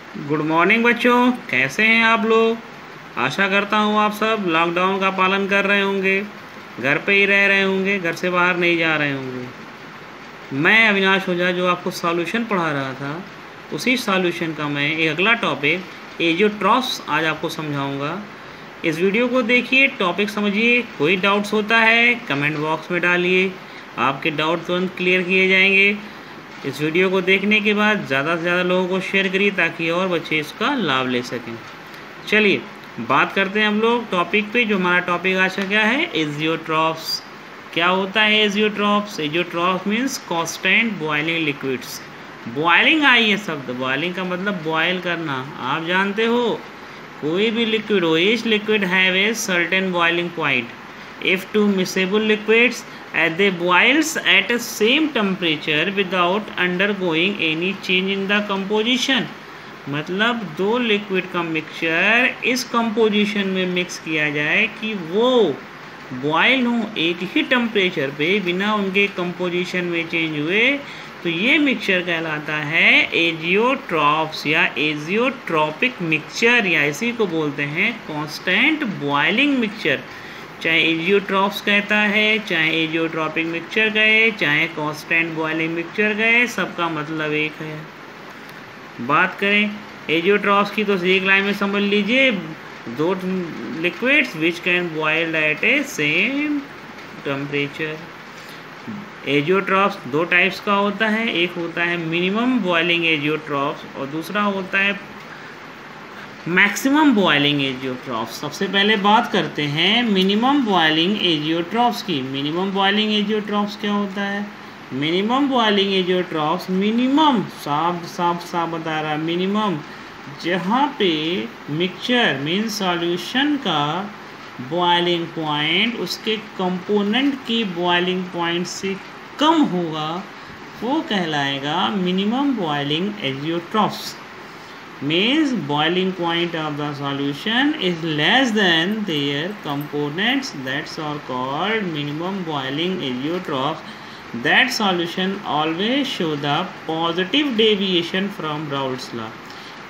Good morning बच्चों, कैसे हैं आप लोग। आशा करता हूँ आप सब लॉकडाउन का पालन कर रहे होंगे, घर पे ही रह रहे होंगे, घर से बाहर नहीं जा रहे होंगे। मैं अविनाश ओझा जो आपको सॉल्यूशन पढ़ा रहा था, उसी सॉल्यूशन का मैं एक अगला टॉपिक एजियोट्रॉफ्स आज आपको समझाऊंगा। इस वीडियो को देखिए, टॉपिक समझिए। कोई डाउट्स होता है कमेंट बॉक्स में डालिए, आपके डाउट तुरंत क्लियर किए जाएंगे। इस वीडियो को देखने के बाद ज़्यादा से ज़्यादा लोगों को शेयर करिए ताकि और बच्चे इसका लाभ ले सकें। चलिए बात करते हैं हम लोग टॉपिक पे। जो हमारा टॉपिक आज का क्या है, एजियोट्रॉफ्स। क्या होता है azeotropes? Azeotropes means constant boiling liquids. Boiling आई है शब्द, बॉइलिंग का मतलब बॉयल करना। आप जानते हो कोई भी लिक्विड हो, each liquid have a certain boiling point. If two miscible liquids they boils at a same temperature without undergoing any change in the composition, मतलब दो लिक्विड का मिक्सचर इस कंपोजिशन में मिक्स किया जाए कि वो बॉयल हों एक ही टेम्परेचर पे बिना उनके कंपोजिशन में चेंज हुए, तो ये मिक्सचर कहलाता है एजियोट्रॉफ्स या एजियोट्रॉपिक मिक्सचर, या इसी को बोलते हैं कांस्टेंट बॉइलिंग मिक्सचर। चाहे एजियोट्रॉफ्स कहता है, चाहे एजियोट्रॉपिक मिक्सचर कहे, चाहे कांस्टेंट बॉइलिंग मिक्सचर कहे, सबका मतलब एक है। बात करें एजियोट्रॉफ्स की तो एक लाइन में समझ लीजिए, दो liquids which can boiled at a same temperature. Azeotropes दो टाइप्स का होता है, एक होता है मिनिमम बॉइलिंग एजियोट्रॉफ्स और दूसरा होता है मैक्सिमम बॉइलिंग एजियोट्रॉफ्स। सबसे पहले बात करते हैं मिनिमम बॉइलिंग एजियोट्रॉफ्स की। मिनिमम बॉइलिंग एजियोट्रॉफ्स क्या होता है? मिनिमम बॉइलिंग एजियोट्रॉफ्स, मिनिमम साफ बता रहा है, मिनिमम जहाँ पे मिक्सचर मीन सॉल्यूशन का बॉइलिंग पॉइंट उसके कंपोनेंट की बॉइलिंग पॉइंट से कम होगा, वो कहलाएगा minimum boiling azeotropes. Means boiling point of the solution is less than their components, that's are called minimum boiling azeotrophs. That solution always show the positive deviation from Raoult's law.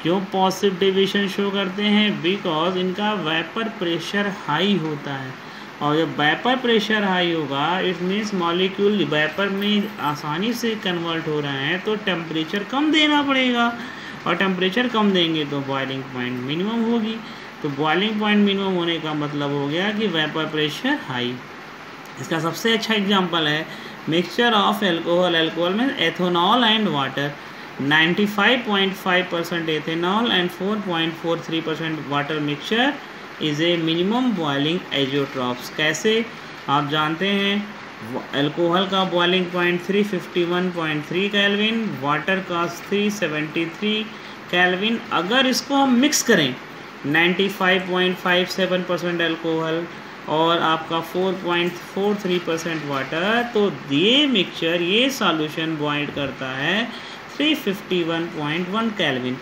क्यों positive deviation show करते हैं? Because इनका vapour pressure high होता है, और जब vapour pressure high होगा it means molecule vapour में आसानी से कन्वर्ट हो रहे हैं, तो टेम्परेचर कम देना पड़ेगा, और टेम्परेचर कम देंगे तो बॉइलिंग पॉइंट मिनिमम होगी। तो बॉइलिंग पॉइंट मिनिमम होने का मतलब हो गया कि वेपर प्रेशर हाई। इसका सबसे अच्छा एग्जांपल है मिक्सचर ऑफ एल्कोहल। एल्कोहल में ethanol and water, 95.5% ethanol and 4.43% water mixture is a minimum boiling azeotropes. कैसे? आप जानते हैं अल्कोहल का बॉइलिंग पॉइंट 351.3 केल्विन, वाटर का 373 केल्विन। अगर इसको हम मिक्स करें 95.57% अल्कोहल और आपका 4.43% वाटर, तो ये मिक्सचर, ये सॉल्यूशन बॉइल करता है 351.1 केल्विन।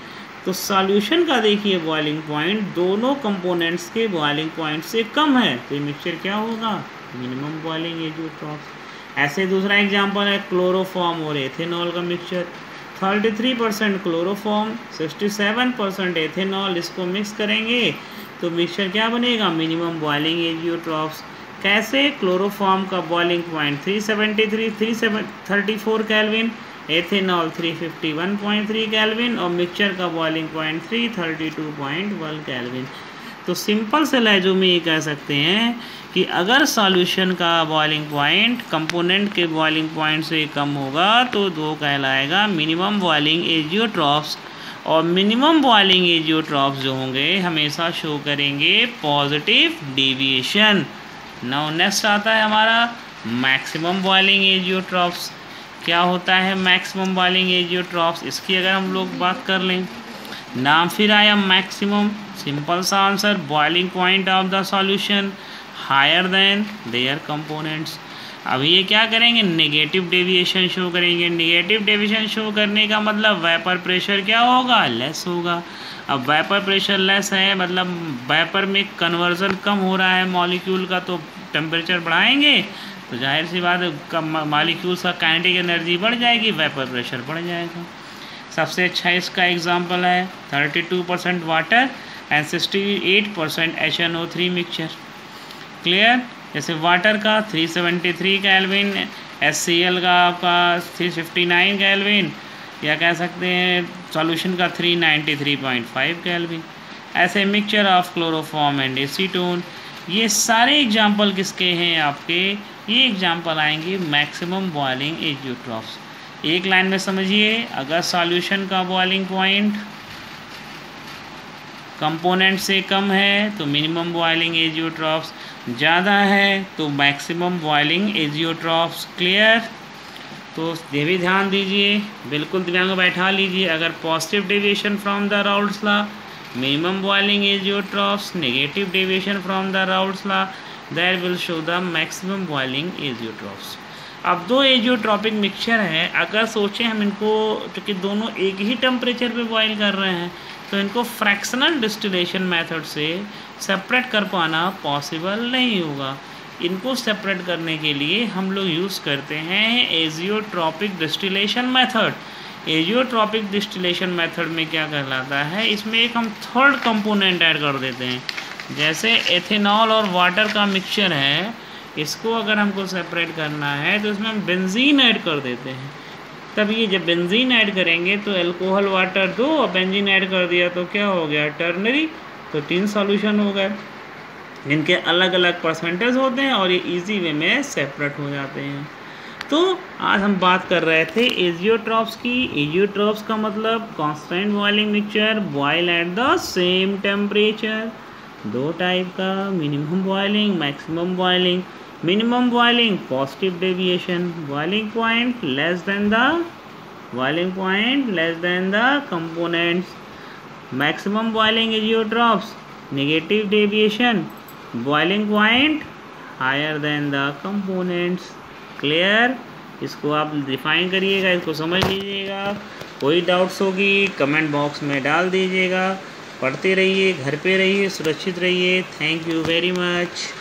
तो सॉल्यूशन का देखिए बॉइलिंग पॉइंट दोनों कंपोनेंट्स के बॉइलिंग पॉइंट से कम है, तो ये मिक्सचर क्या होगा? Minimum boiling azeotropes. ऐसे दूसरा एग्जांपल है क्लोरोफॉर्म और एथेनॉल का मिक्सचर, 33% क्लोरोफॉर्म 67% एथेनॉल, इसको मिक्स करेंगे तो मिक्सचर क्या बनेगा? Minimum boiling azeotropes. कैसे? क्लोरोफॉर्म का boiling point 334 kelvin, ethanol 351.3 kelvin और मिक्सचर का बॉइलिंग पॉइंट 332.1 केल्विन। तो सिंपल से लहजों में ये कह सकते हैं कि अगर सॉल्यूशन का बॉइलिंग पॉइंट कंपोनेंट के बॉइलिंग पॉइंट से कम होगा तो वो कहलाएगा मिनिमम बॉइलिंग एजियोट्रॉफ्स, और मिनिमम बॉइलिंग एजियोट्रॉफ्स जो होंगे हमेशा शो करेंगे पॉजिटिव डेविएशन। नाउ नेक्स्ट आता है हमारा मैक्सिमम बॉइलिंग एजियोट्रॉफ्स। क्या होता है मैक्सिमम बॉइलिंग एजियोट्रॉफ्स? इसकी अगर हम लोग बात कर लें, नाम फिर आया मैक्सिमम, सिंपल सा answer, boiling point of the solution higher than their components. अब ये क्या करेंगे? नेगेटिव डेविएशन शो करेंगे। नेगेटिव डेविएशन शो करने का मतलब वेपर प्रेशर क्या होगा? लेस होगा। अब वेपर प्रेशर लेस है मतलब वेपर में कन्वर्जन कम हो रहा है मॉलिक्यूल का, तो टेम्परेचर बढ़ाएंगे तो जाहिर सी बात है मॉलिक्यूल्स का काइनेटिक एनर्जी बढ़ जाएगी, वेपर प्रेशर बढ़ जाएगा। सबसे अच्छा इसका एग्जांपल है 32% water and 68% HNO3 mixture. Clear. जैसे वाटर का 373 केल्विन, HCl का आपका 359 केल्विन, या कह सकते हैं सॉल्यूशन का 393.5 केल्विन। ऐसे mixture of chloroform and acetone. ये सारे एग्जांपल किसके हैं आपके? ये एग्जांपल आएंगे मैक्सिमम बॉइलिंग एजियोट्रॉफ्स। एक लाइन में समझिए, अगर सॉल्यूशन का बॉइलिंग पॉइंट कंपोनेंट से कम है तो मिनिमम बॉइलिंग एजियोट्रॉफ्स, ज़्यादा है तो मैक्सिमम बॉइलिंग एजियोट्रॉफ्स। क्लियर। तो ये भी ध्यान दीजिए, बिल्कुल दिमाग में बैठा लीजिए। अगर positive deviation from the Raoult's law, minimum boiling azeotropes, negative deviation from the Raoult's law, that will show the maximum boiling azeotropes. अब दो एजियोट्रॉपिक मिक्सचर है, अगर सोचें हम इनको, क्योंकि दोनों एक ही टेम्परेचर पे बॉयल कर रहे हैं, तो इनको फ्रैक्शनल डिस्टिलेशन मेथड से सेपरेट कर पाना पॉसिबल नहीं होगा। इनको सेपरेट करने के लिए हम लोग यूज़ करते हैं azeotropic distillation method. Azeotropic distillation method में क्या कहलाता है, इसमें एक हम थर्ड कंपोनेंट ऐड कर देते हैं। जैसे एथेनॉल और वाटर का मिक्सचर है, इसको अगर हमको सेपरेट करना है तो इसमें हम बेंजीन ऐड कर देते हैं। तब ये जब बेंजीन ऐड करेंगे तो अल्कोहल वाटर 2 और बेंजीन ऐड कर दिया तो क्या हो गया, टर्नरी। तो 3 सॉल्यूशन हो गए, जिनके अलग अलग परसेंटेज होते हैं और ये इजी वे में सेपरेट हो जाते हैं। तो आज हम बात कर रहे थे एजियोट्रॉप्स की। एजियोट्रॉप्स का मतलब constant boiling mixture, boil at the same temperature. दो टाइप का, minimum boiling, maximum boiling. Minimum boiling positive deviation, boiling point less than the components. Maximum boiling azeotropes negative deviation, boiling point higher than the components. Clear. इसको आप define करिएगा, इसको समझ लीजिएगा। कोई doubts होगी कमेंट बॉक्स में डाल दीजिएगा। पढ़ते रहिए, घर पे रहिए, सुरक्षित रहिए। Thank you very much.